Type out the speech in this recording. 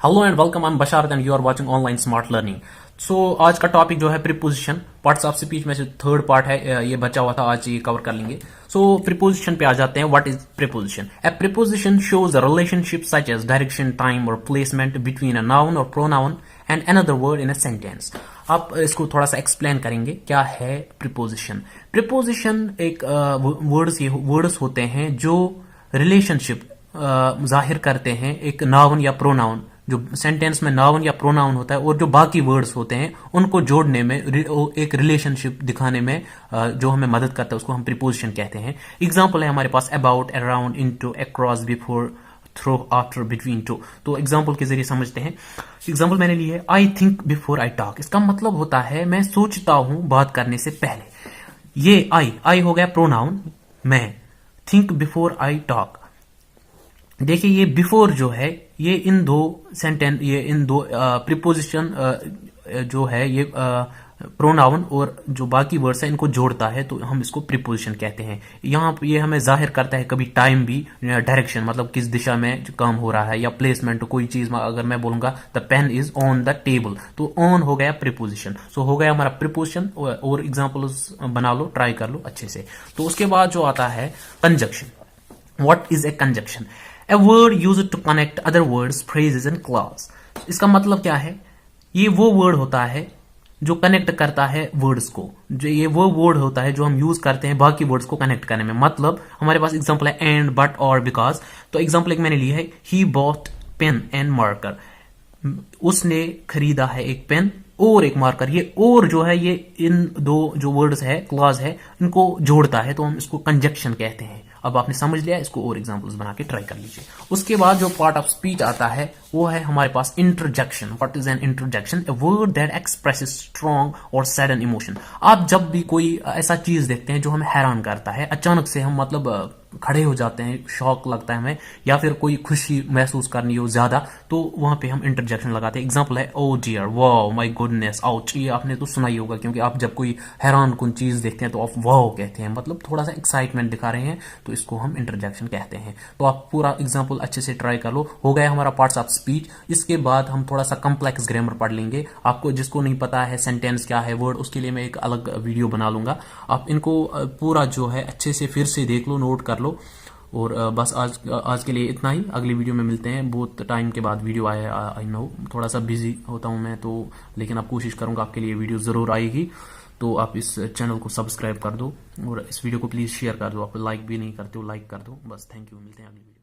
Hello and welcome, I am Basharat and you are watching online smart learning. So आज का topic जो है preposition, parts of speech में से थर्ड पार्ट है, ये बचा हुआ था, आज ये कवर कर लेंगे। सो प्रीपोजिशन पे आ जाते हैं। What is preposition? A preposition shows a relationship such as direction, time और प्लेसमेंट बिटवीन अ नाउन और pronoun and another word in a sentence. आप इसको थोड़ा सा एक्सप्लेन करेंगे क्या है प्रीपोजिशन। प्रीपोजिशन एक वर्ड्स होते हैं जो रिलेशनशिप जाहिर करते हैं एक नाउन या प्रोनाउन, जो सेंटेंस में नाउन या प्रोनाउन होता है और जो बाकी वर्ड्स होते हैं उनको जोड़ने में, एक रिलेशनशिप दिखाने में जो हमें मदद करता है उसको हम प्रीपोजिशन कहते हैं। एग्जांपल है हमारे पास about, around, into, across, before, through, after, between, to. तो एग्जांपल के जरिए समझते हैं। एग्जांपल मैंने ली है, I think before I talk. इसका मतलब होता है मैं सोचता हूं बात करने से पहले। ये आई हो गया प्रोनाउन, मैं। Think before I talk. देखिए ये बिफोर जो है, ये इन दो प्रीपोजिशन जो है ये प्रोनाउन और जो बाकी वर्ड्स है इनको जोड़ता है, तो हम इसको प्रीपोजिशन कहते हैं। यहाँ ये हमें जाहिर करता है कभी टाइम भी, डायरेक्शन मतलब किस दिशा में काम हो रहा है, या प्लेसमेंट कोई चीज। अगर मैं बोलूंगा the pen is on the table, तो ऑन हो गया प्रीपोजिशन। सो हो गया हमारा प्रीपोजिशन। और एग्जाम्पल्स बना लो, ट्राई कर लो अच्छे से। तो उसके बाद जो आता है conjunction. What is A conjunction? A word used to connect other words, phrases and clause। इसका मतलब क्या है? ये वो वर्ड होता है जो कनेक्ट करता है वर्ड्स को। जो ये वो वर्ड होता है जो हम यूज करते हैं बाकी वर्ड्स को कनेक्ट करने में। मतलब हमारे पास एग्जांपल है एंड, बट, और, बिकॉज। तो एग्जांपल एक मैंने ली है, he bought pen and marker. उसने खरीदा है एक पेन और एक मार्कर। ये और जो है ये इन दो जो वर्ड्स है, क्लॉज है, इनको जोड़ता है, तो हम इसको कंजक्शन कहते हैं। अब आपने समझ लिया, इसको और एग्जांपल्स बना के ट्राई कर लीजिए। उसके बाद जो पार्ट ऑफ स्पीच आता है वो है हमारे पास interjection. What is an interjection? A word that expresses strong और सडन इमोशन। आप जब भी कोई ऐसा चीज देखते हैं जो हमें हैरान करता है, अचानक से हम मतलब खड़े हो जाते हैं, शॉक लगता है हमें, या फिर कोई खुशी महसूस करनी हो ज्यादा, तो वहां पे हम इंटरजेक्शन लगाते हैं। एग्जांपल है oh dear, wow, my goodness, ouch. ये आपने तो सुना ही होगा, क्योंकि आप जब कोई हैरान कुन चीज देखते हैं तो आप वाओ कहते हैं, मतलब थोड़ा सा एक्साइटमेंट दिखा रहे हैं, तो इसको हम इंटरजेक्शन कहते हैं। तो आप पूरा एग्जांपल अच्छे से ट्राई कर लो। हो गया हमारा पार्ट्स ऑफ स्पीच। इसके बाद हम थोड़ा सा कॉम्प्लेक्स ग्रामर पढ़ लेंगे। आपको जिसको नहीं पता है सेंटेंस क्या है, वर्ड, उसके लिए मैं एक अलग वीडियो बना लूंगा। आप इनको पूरा जो है अच्छे से फिर से देख लो, नोट कर लो। और बस आज के लिए इतना ही। अगली वीडियो में मिलते हैं। बहुत टाइम के बाद वीडियो आया, आई नो थोड़ा सा बिजी होता हूं मैं, तो लेकिन अब कोशिश करूंगा आपके लिए वीडियो जरूर आएगी। तो आप इस चैनल को सब्सक्राइब कर दो और इस वीडियो को प्लीज शेयर कर दो। आप लाइक भी नहीं करते हो, लाइक कर दो बस। थैंक यू, मिलते हैं अगली वीडियो।